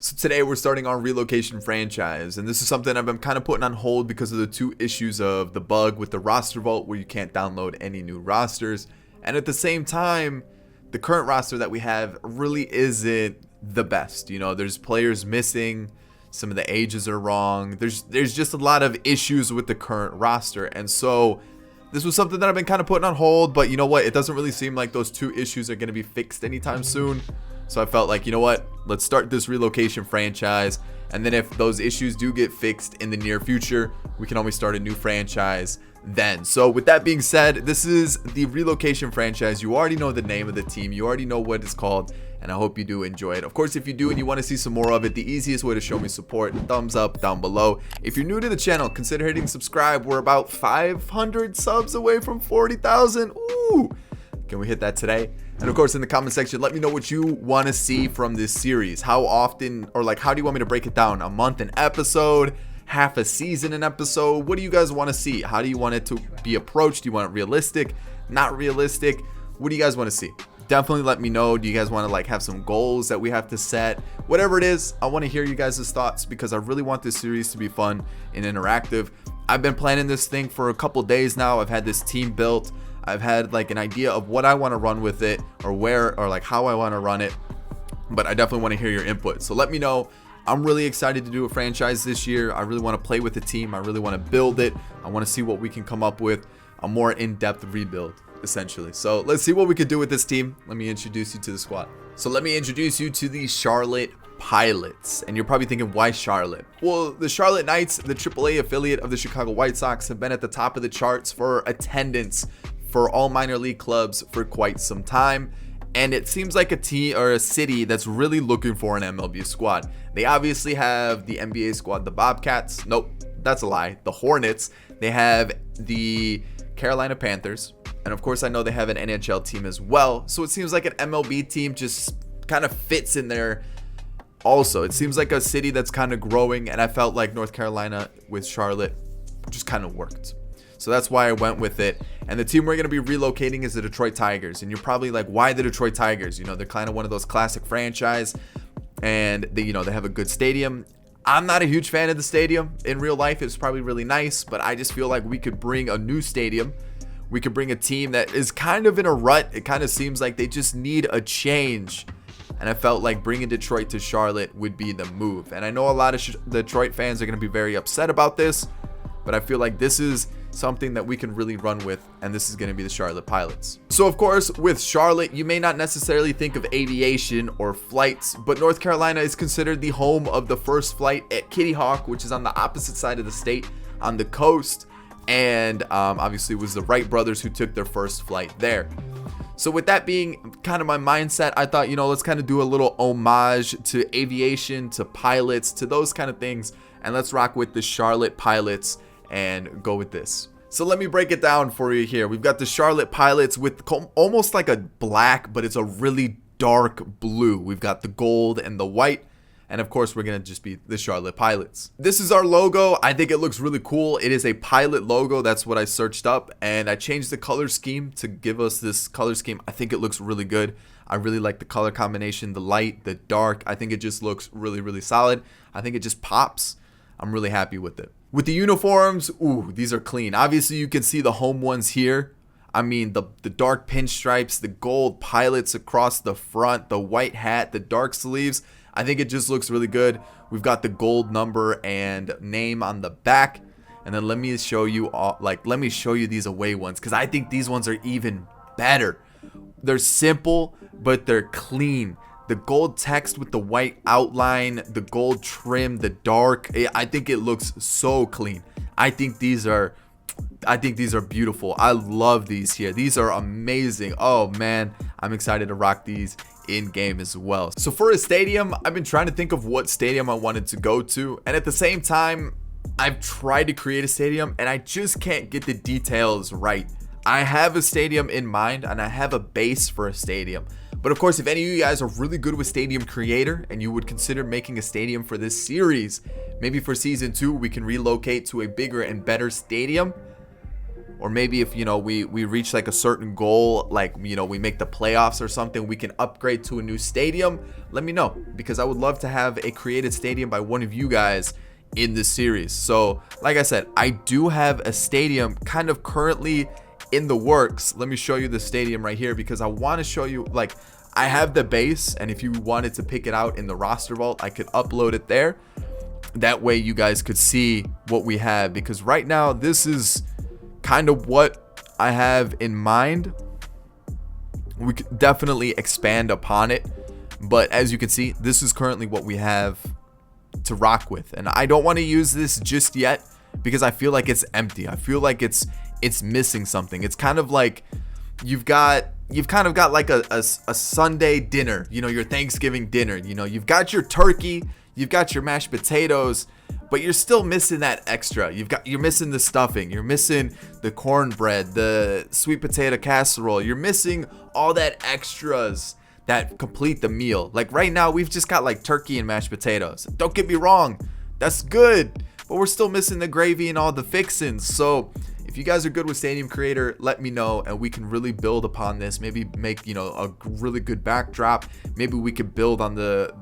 So today we're starting our Relocation franchise, and this is something I've been kind of putting on hold because of the two issues of the bug with the roster vault where you can't download any new rosters, and at the same time, the current roster that we have really isn't the best. You know, there's players missing, some of the ages are wrong, there's just a lot of issues with the current roster, and so this was something that I've been kind of putting on hold, but you know what, it doesn't really seem like those two issues are going to be fixed anytime soon. So I felt like, you know what, let's start this Relocation franchise, and then if those issues do get fixed in the near future, we can always start a new franchise then. So with that being said, this is the Relocation franchise. You already know the name of the team, you already know what it's called, and I hope you do enjoy it. Of course, if you do and you want to see some more of it, the easiest way to show me support, thumbs up down below. If you're new to the channel, consider hitting subscribe. We're about 500 subs away from 40,000. Ooh, can we hit that today? And of course, in the comment section, let me know what you want to see from this series. How often, or like, how do you want me to break it down? A month an episode, half a season an episode? What do you guys want to see? How do you want it to be approached? Do you want it realistic, not realistic? What do you guys want to see? Definitely let me know. Do you guys want to like have some goals that we have to set? Whatever it is, I want to hear you guys' thoughts because I really want this series to be fun and interactive. I've been planning this thing for a couple days now. I've had this team built. I've had like an idea of what I want to run with it, or where, or like how I want to run it, but I definitely want to hear your input. So let me know. I'm really excited to do a franchise this year. I really want to play with the team. I really want to build it. I want to see what we can come up with, a more in-depth rebuild essentially. So let's see what we could do with this team. Let me introduce you to the squad. So let me introduce you to the Charlotte Pilots, and you're probably thinking, why Charlotte? Well, the Charlotte Knights, the AAA affiliate of the Chicago White Sox, have been at the top of the charts for attendance for all minor league clubs for quite some time, and it seems like a team or a city that's really looking for an MLB squad. They obviously have the NBA squad, the Bobcats. Nope, that's a lie. The Hornets. They have the Carolina Panthers, and of course I know they have an NHL team as well. So it seems like an MLB team just kind of fits in there. Also, it seems like a city that's kind of growing, and I felt like North Carolina with Charlotte just kind of worked. So that's why I went with it. And the team we're going to be relocating is the Detroit Tigers. And you're probably like, why the Detroit Tigers? You know, they're kind of one of those classic franchise, and they, you know, they have a good stadium. I'm not a huge fan of the stadium. In real life, it's probably really nice, but I just feel like we could bring a new stadium. We could bring a team that is kind of in a rut. It kind of seems like they just need a change. And I felt like bringing Detroit to Charlotte would be the move. And I know a lot of Detroit fans are going to be very upset about this, but I feel like this is something that we can really run with, and this is going to be the Charlotte Pilots. So of course, with Charlotte, you may not necessarily think of aviation or flights, but North Carolina is considered the home of the first flight at Kitty Hawk, which is on the opposite side of the state on the coast, and obviously it was the Wright brothers who took their first flight there. So with that being kind of my mindset, I thought, you know, let's kind of do a little homage to aviation, to pilots, to those kind of things, and let's rock with the Charlotte Pilots and go with this. So let me break it down for you here. We've got the Charlotte Pilots with almost like a black, but it's a really dark blue. We've got the gold and the white, and of course we're gonna just be the Charlotte Pilots. This is our logo. I think it looks really cool. It is a pilot logo. That's what I searched up, and I changed the color scheme to give us this color scheme. I think it looks really good. I really like the color combination, the light, the dark. I think it just looks really, really solid. I think it just pops. I'm really happy with it. With the uniforms, ooh, these are clean. Obviously, you can see the home ones here. I mean, the dark pinstripes, the gold pilots across the front, the white hat, the dark sleeves. I think it just looks really good. We've got the gold number and name on the back. And then let me show you all, let me show you these away ones, because I think these ones are even better. They're simple, but they're clean. The gold text with the white outline, the gold trim, the dark, I think it looks so clean. I think these are beautiful. I love these here. These are amazing. Oh man, I'm excited to rock these in game as well. So for a stadium, I've been trying to think of what stadium I wanted to go to, and at the same time, I've tried to create a stadium and I just can't get the details right. I have a stadium in mind and I have a base for a stadium. But of course, if any of you guys are really good with Stadium Creator and you would consider making a stadium for this series, maybe for season 2 we can relocate to a bigger and better stadium, or maybe if, you know, we reach like a certain goal, like, you know, we make the playoffs or something, we can upgrade to a new stadium, let me know, because I would love to have a created stadium by one of you guys in this series. So like I said, I do have a stadium kind of currently in the works. Let me show you the stadium right here, because I want to show you, like, I have the base, and if you wanted to pick it out in the roster vault, I could upload it there. That way you guys could see what we have, because right now this is kind of what I have in mind. We could definitely expand upon it, but as you can see, this is currently what we have to rock with, and I don't want to use this just yet because I feel like it's empty. I feel like it's missing something. It's kind of like you've kind of got like a Sunday dinner, you know, your Thanksgiving dinner. You know, you've got your turkey, you've got your mashed potatoes, but you're still missing that extra. You're missing the stuffing, you're missing the cornbread, the sweet potato casserole. You're missing all that extras that complete the meal. Like right now, we've just got like turkey and mashed potatoes. Don't get me wrong, that's good, but we're still missing the gravy and all the fixins. So if you guys are good with Stadium Creator, let me know, and we can really build upon this. Maybe make, you know, a really good backdrop. Maybe we could build on the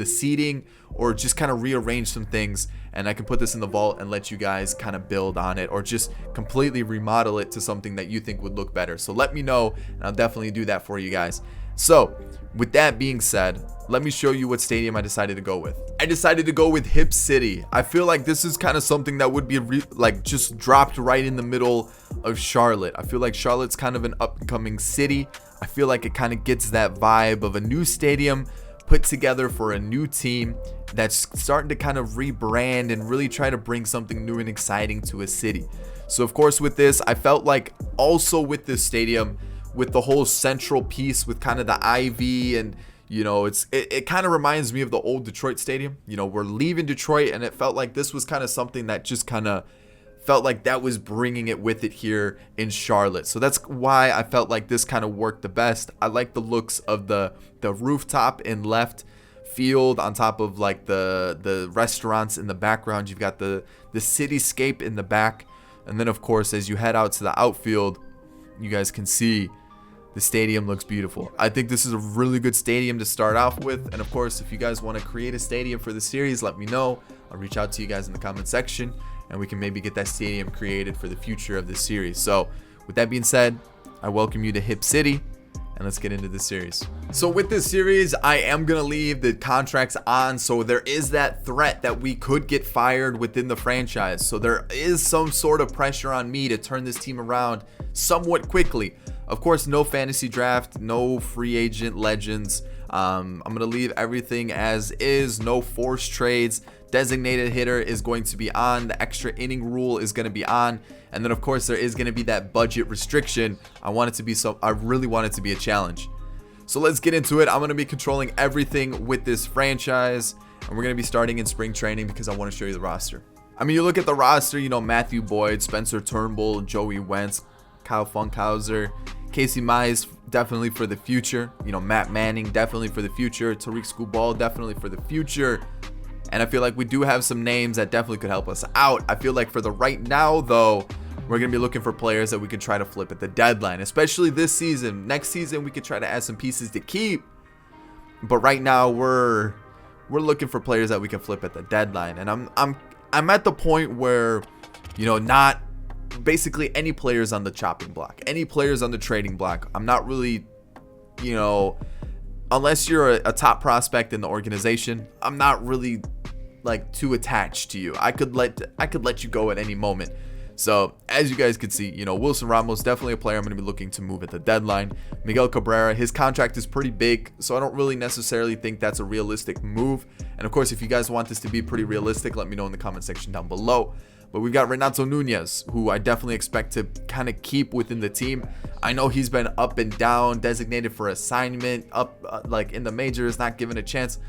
seating, or just kind of rearrange some things, and I can put this in the vault and let you guys kind of build on it, or just completely remodel it to something that you think would look better. So let me know, and I'll definitely do that for you guys. So with that being said, let me show you what stadium I decided to go with. I decided to go with Hip City. I feel like this is kind of something that would be like just dropped right in the middle of Charlotte. I feel like Charlotte's kind of an upcoming city. I feel like it kind of gets that vibe of a new stadium put together for a new team that's starting to kind of rebrand and really try to bring something new and exciting to a city. So of course with this, I felt like also with this stadium, with the whole central piece with kind of the ivy, and you know, it kind of reminds me of the old Detroit stadium. You know, we're leaving Detroit, and it felt like this was kind of something that just kind of felt like that was bringing it with it here in Charlotte. So that's why I felt like this kind of worked the best. I like the looks of the rooftop in left field on top of like the restaurants in the background. You've got the cityscape in the back, and then of course as you head out to the outfield, you guys can see the stadium looks beautiful. I think this is a really good stadium to start off with. And of course, if you guys want to create a stadium for the series, let me know. I'll reach out to you guys in the comment section, and we can maybe get that stadium created for the future of this series. So with that being said, I welcome you to Hip City, and let's get into this series. So with this series, I am going to leave the contracts on. So there is that threat that we could get fired within the franchise. So there is some sort of pressure on me to turn this team around somewhat quickly. Of course, no fantasy draft, no free agent legends. I'm going to leave everything as is, no forced trades. Designated hitter is going to be on. The extra inning rule is going to be on. And then of course there is going to be that budget restriction. I really want it to be a challenge. So let's get into it. I'm going to be controlling everything with this franchise, and we're going to be starting in spring training because I want to show you the roster. I mean, you look at the roster, you know, Matthew Boyd, Spencer Turnbull, Joey Wentz, Kyle Funkhauser, Casey Mize, definitely for the future. You know, Matt Manning, definitely for the future. Tariq Skubal, definitely for the future. And I feel like we do have some names that definitely could help us out. I feel like for the right now, though, we're going to be looking for players that we can try to flip at the deadline, especially this season. Next season, we could try to add some pieces to keep. But right now, we're looking for players that we can flip at the deadline. And I'm at the point where, you know, not basically any players on the chopping block, any players on the trading block. I'm not really, you know, unless you're a top prospect in the organization, I'm not really like too attached to you. I could let you go at any moment. So as you guys can see, you know, Wilson Ramos, definitely a player I'm going to be looking to move at the deadline. Miguel Cabrera, his contract is pretty big, so I don't really necessarily think that's a realistic move. And of course, if you guys want this to be pretty realistic, let me know in the comment section down below. But we've got Renato Nunez, who I definitely expect to kind of keep within the team. I know he's been up and down, designated for assignment, up like in the majors, not given a chance.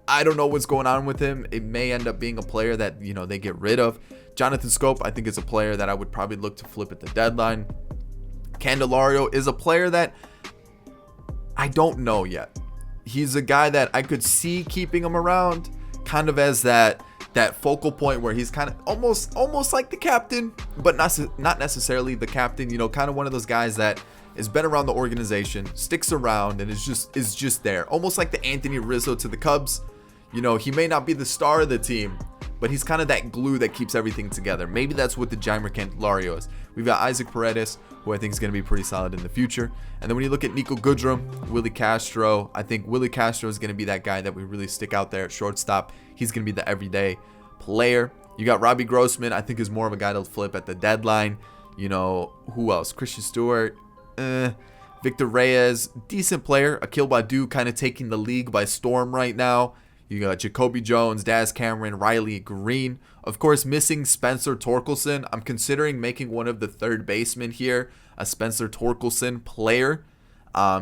I don't know what's going on with him. It may end up being a player that, you know, they get rid of. Jonathan Scope, I think, is a player that I would probably look to flip at the deadline. Candelario is a player that I don't know yet. He's a guy that I could see keeping him around, kind of as that that focal point where he's kind of almost like the captain, but not necessarily the captain. You know, kind of one of those guys that has been around the organization, sticks around, and is just there, almost like the Anthony Rizzo to the Cubs. You know, he may not be the star of the team, but he's kind of that glue that keeps everything together. Maybe that's what the Jeimer Candelario is. We've got Isaac Paredes, who I think is going to be pretty solid in the future. And then when you look at Nico Goodrum, Willie Castro, I think Willie Castro is going to be that guy that we really stick out there at shortstop. He's going to be the everyday player. You got Robbie Grossman, I think is more of a guy to flip at the deadline. You know, who else? Christian Stewart, Victor Reyes, decent player. Akil Baddoo kind of taking the league by storm right now. You got Jacoby Jones, Daz Cameron, Riley Green. Of course, missing Spencer Torkelson. I'm considering making one of the third basemen here a Spencer Torkelson player.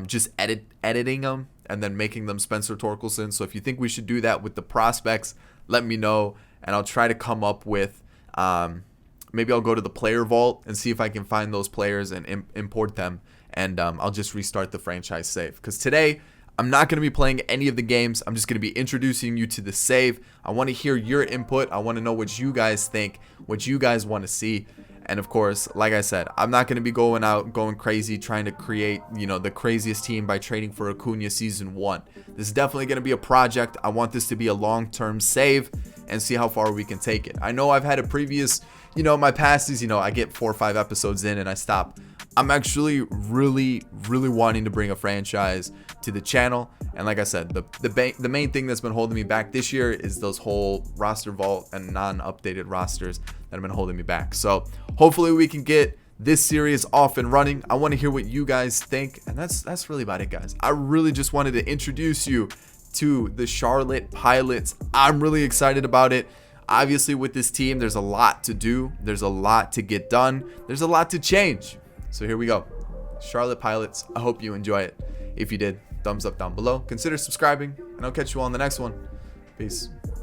Just editing them and then making them Spencer Torkelson. So if you think we should do that with the prospects, let me know. And I'll try to come up with, maybe I'll go to the player vault and see if I can find those players and import them. And I'll just restart the franchise save. Because today, I'm not going to be playing any of the games. I'm just going to be introducing you to the save. I want to hear your input. I want to know what you guys think, what you guys want to see. And of course, like I said, I'm not going to be going crazy trying to create, you know, the craziest team by trading for Acuna season 1. This is definitely going to be a project. I want this to be a long-term save and see how far we can take it. I know I've had a previous, you know, my past is, you know, I get 4 or 5 episodes in and I stop. I'm actually really wanting to bring a franchise to the channel. And like I said, the main thing that's been holding me back this year is those whole roster vault and non-updated rosters that have been holding me back. So hopefully we can get this series off and running. I want to hear what you guys think. And that's really about it, guys. I really just wanted to introduce you to the Charlotte Pilots. I'm really excited about it. Obviously with this team, there's a lot to do. There's a lot to get done. There's a lot to change. So here we go. Charlotte Pilots. I hope you enjoy it. If you did, thumbs up down below. Consider subscribing, and I'll catch you all in the next one. Peace.